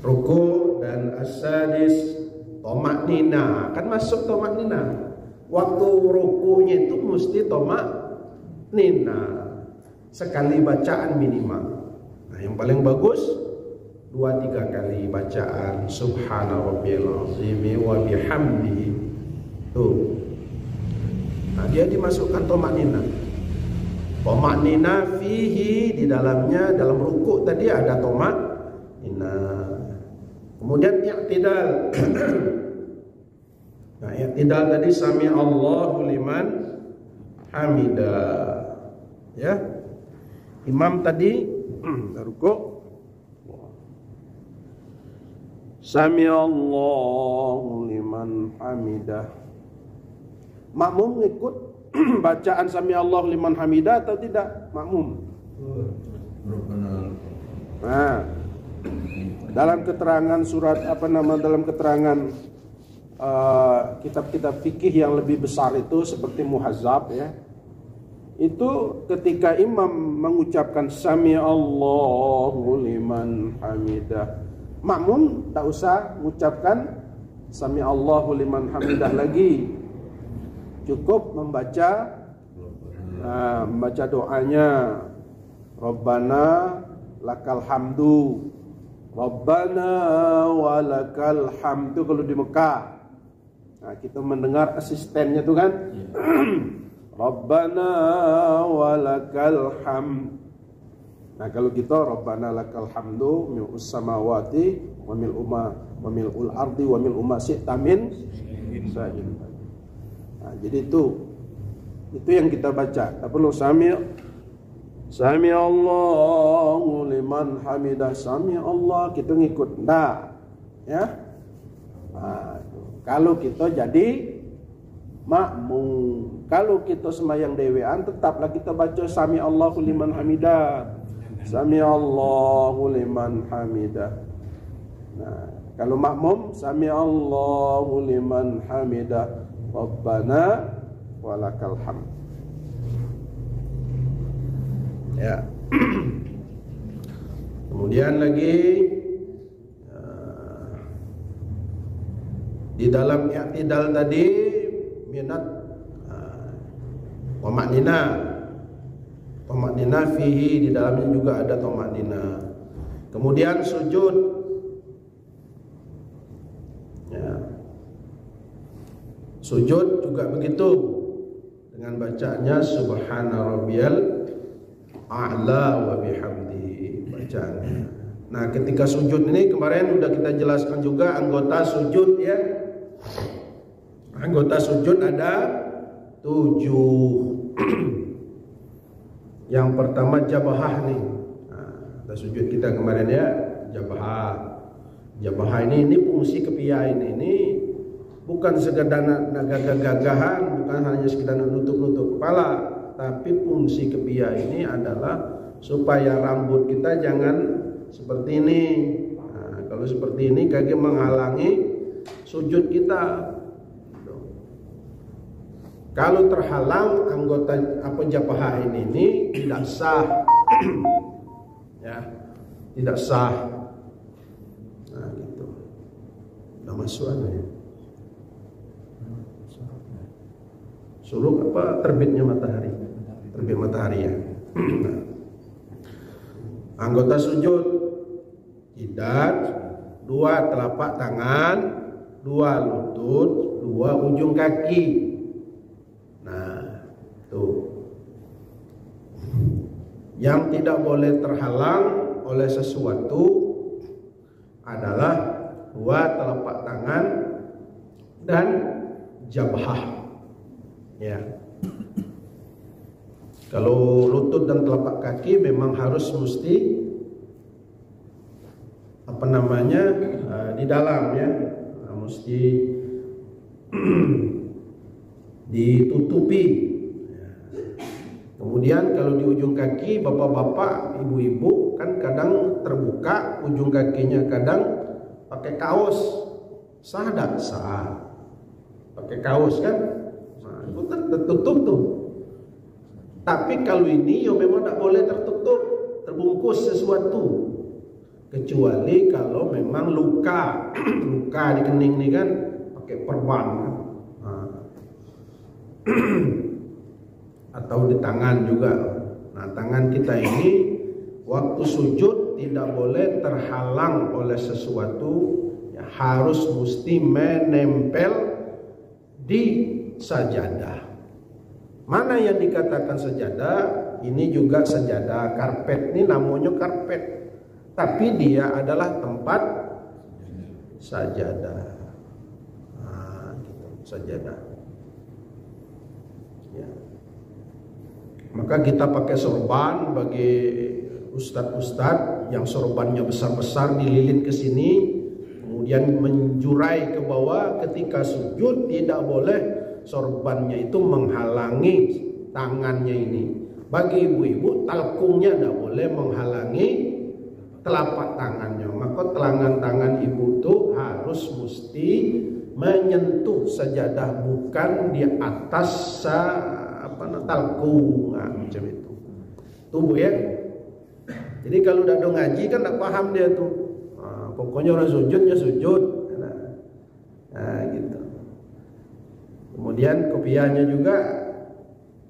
Ruku dan as-sadis tomaknina, kan masuk tomaknina. Waktu rukunya itu mesti tomaknina, sekali bacaan minimal. Nah, yang paling bagus 2-3 kali bacaan subhana rabbiyal azim wa bihamdihi. Tuh. Nah, dia dimasukkan tomaknina. Tomaknina fihi, di dalamnya, dalam ruku tadi ada tomaknina. Kemudian i'tidal. Nah, i'tidal tadi sami Allahu liman hamidah. Ya. Imam tadi ruku sami Allahu liman hamidah. Makmum ikut bacaan sami Allahu liman hamidah atau tidak? Makmum. Nah, dalam keterangan surat dalam keterangan kitab-kitab fikih yang lebih besar itu seperti Muhazzab ya. Itu ketika imam mengucapkan sami Allahu liman hamidah, makmum tak usah mengucapkan sami Allahu liman hamidah lagi. Cukup membaca doanya Rabbana lakal hamdu, Rabbana walakal hamdu kalau di Mekah. Nah, kita mendengar asistennya tuh kan. Rabbana walakal hamd. Nah, kalau kita Rabbana lakal hamdu mil'us samawati wa mil'ul ardi wa mil'u ma syi'ta min sa'in. Nah, jadi itu yang kita baca. Tak perlu sami Allahu liman hamidah, sami Allah kita ngikut ndak ya. Nah, kalau kita jadi makmum, kalau kita sembahyang dewean tetaplah kita baca sami Allahu liman hamidah, sami Allahu liman hamidah. Nah, kalau makmum sami Allahu liman hamidah Rabbana walakal hamd. Ya. Kemudian lagi di dalam i'tidal tadi minat tomaknina fihi, di dalamnya juga ada tomaknina. Kemudian sujud ya. Sujud juga begitu dengan bacaannya subhana rabbiyal a'la wa bihamdihi bacaannya. Nah, ketika sujud ini kemarin udah kita jelaskan juga anggota sujud ya. Anggota sujud ada 7. Yang pertama jabahah nih. Nah, sujud kita kemarin ya, jabahah. Jabahah ini fungsi kepia ini bukan sekedar gagahan, bukan hanya sekedar nutup-nutup kepala, tapi fungsi kepia ini adalah supaya rambut kita jangan seperti ini. Nah, kalau seperti ini kaki menghalangi sujud kita. Kalau terhalang anggota jabahah ini tidak sah. Ya, tidak sah. Nah, gitu. Udah masuk ya. Suluk apa terbitnya matahari? Terbit matahari ya. Anggota sujud jidat, 2 telapak tangan, 2 lutut, 2 ujung kaki. Nah, tuh. Yang tidak boleh terhalang oleh sesuatu adalah 2 telapak tangan dan jabhah. Ya. Kalau lutut dan telapak kaki memang harus mesti di dalam ya, mesti ditutupi. Kemudian kalau di ujung kaki bapak-bapak, ibu-ibu kan kadang terbuka ujung kakinya, kadang pakai kaos. Sah tak? Sah. Pakai kaos kan? Itu tertutup tuh. Tapi kalau ini ya memang tak boleh tertutup, terbungkus sesuatu. kecuali kalau memang luka luka di kening nih kan pakai perban kan. Atau di tangan juga. Nah, tangan kita ini waktu sujud tidak boleh terhalang oleh sesuatu, ya, harus mesti menempel di sajadah. Mana yang dikatakan sajadah? Ini juga sajadah karpet, ini namanya karpet, tapi dia adalah tempat sajadah. Nah, gitu, sajadah. Ya. Maka kita pakai sorban bagi ustadz-ustadz yang sorbannya besar-besar dililin ke sini, kemudian menjurai ke bawah. Ketika sujud tidak boleh sorbannya itu menghalangi tangannya ini. Bagi ibu-ibu talkungnya tidak boleh menghalangi telapak tangannya. Maka telangan tangan ibu itu harus mesti menyentuh sajadah, bukan di atas talkung, nah, macam itu. Tubuh ya. Jadi kalau udah ada ngaji kan tidak paham dia tuh. Nah, pokoknya orang sujudnya sujud. Nah, gitu. Kemudian kopiahnya juga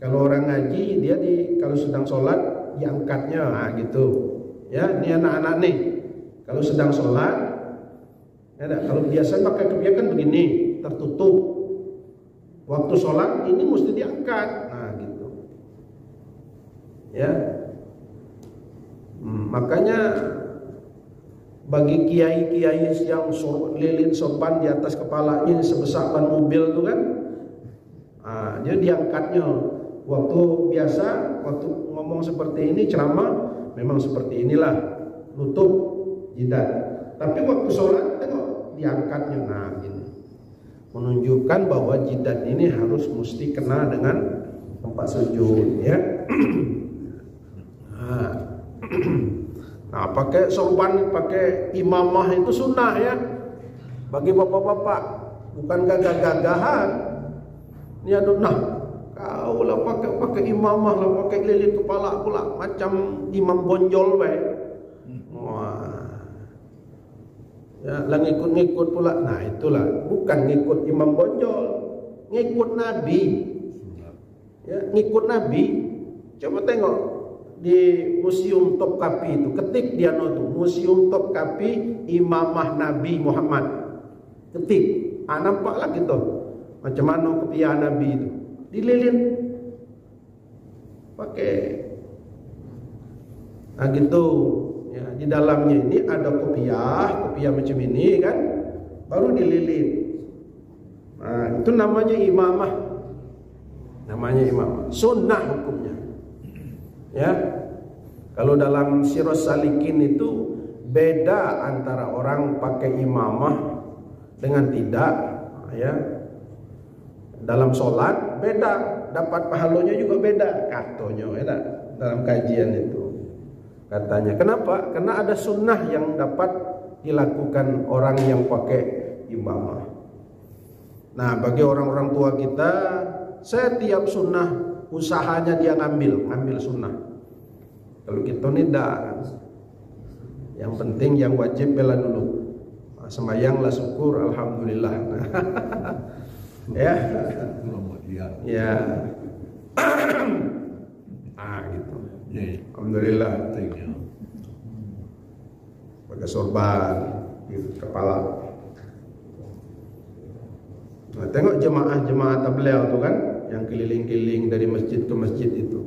kalau orang ngaji dia kalau sedang sholat diangkatnya, nah, gitu. Ya, ini anak-anak nih. Kalau sedang sholat, ya, kalau biasa pakai kopiah kan begini, tertutup. Waktu sholat ini mesti diangkat, nah gitu. Ya, makanya bagi kiai-kiai yang lilin sorban di atas kepalanya sebesar ban mobil tuh kan, nah, dia diangkatnya. Waktu biasa, waktu ngomong seperti ini ceramah, memang seperti inilah, nutup jidat. Tapi waktu sholat tengok diangkatnya, nah gini. Menunjukkan bahwa jidat ini harus mesti kena dengan tempat sujud, ya. Nah, pakai sorban, pakai imamah itu sunnah ya, bagi bapak-bapak, bukan gagah-gagahan. Ini aduh, nah kau lah pakai imamah lah, pakai lilin kepala pula, macam imam bonjol baik. Wah, ya, lah ngikut-ngikut pula. Nah itulah, bukan ngikut imam bonjol, ngikut Nabi. Ya, ngikut Nabi. Coba tengok di Museum Topkapi itu, ketik dia tuh Museum Topkapi Imamah Nabi Muhammad, ketik, nampak lah gitu macam mana kopiah Nabi itu dililin pakai, nah gitu ya. Di dalamnya ini ada kopiah macam ini kan, baru dililin. Nah itu namanya imamah, sunnah hukumnya. Ya, kalau dalam Sirus Salikin itu beda antara orang pakai imamah dengan tidak, ya. Dalam sholat beda, dapat pahalanya juga beda, katanya, ya, dalam kajian itu katanya. Kenapa? Karena ada sunnah yang dapat dilakukan orang yang pakai imamah. Nah, bagi orang-orang tua kita, setiap sunnah usahanya dia ngambil sunnah. Kalau kita ini dah, yang penting yang wajib bela dulu. Sembayanglah syukur, alhamdulillah. Ya, ya, gitu. Alhamdulillah. Pakai sorban di kepala. Nah, tengok jemaah tabligh tu kan, yang keliling-keliling dari masjid ke masjid itu.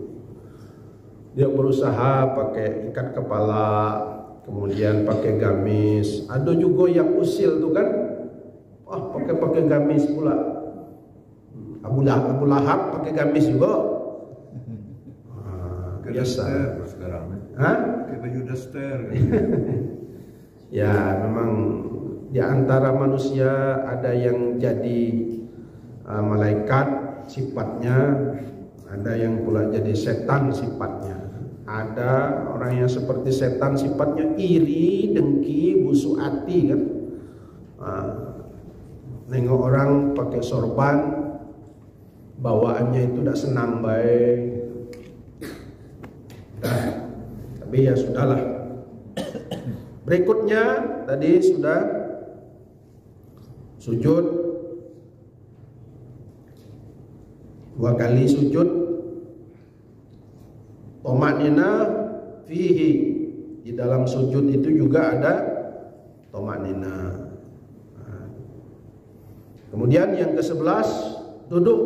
Dia berusaha pakai ikat kepala, kemudian pakai gamis. Ada juga yang usil tu kan, pakai gamis pula. Abu Lahab pakai gamis juga. Biasa sekarang. Kayak baju daster. Ya, memang di antara manusia ada yang jadi malaikat sifatnya, ada yang pula jadi setan sifatnya. Ada orang yang seperti setan sifatnya iri, dengki, busuk hati kan. Nengok orang pakai sorban, bawaannya itu tidak senang baik. Tapi ya sudahlah. Berikutnya tadi sudah sujud, 2 kali sujud. Tomaknina fihi, di dalam sujud itu juga ada tomaknina. Kemudian yang ke-11, duduk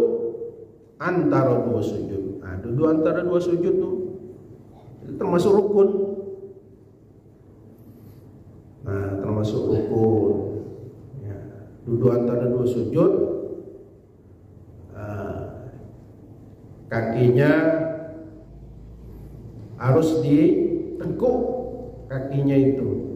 antara 2 sujud. Duduk antara 2 sujud itu termasuk rukun. Termasuk rukun. Ya, duduk antara 2 sujud, kakinya harus diteguk, kakinya itu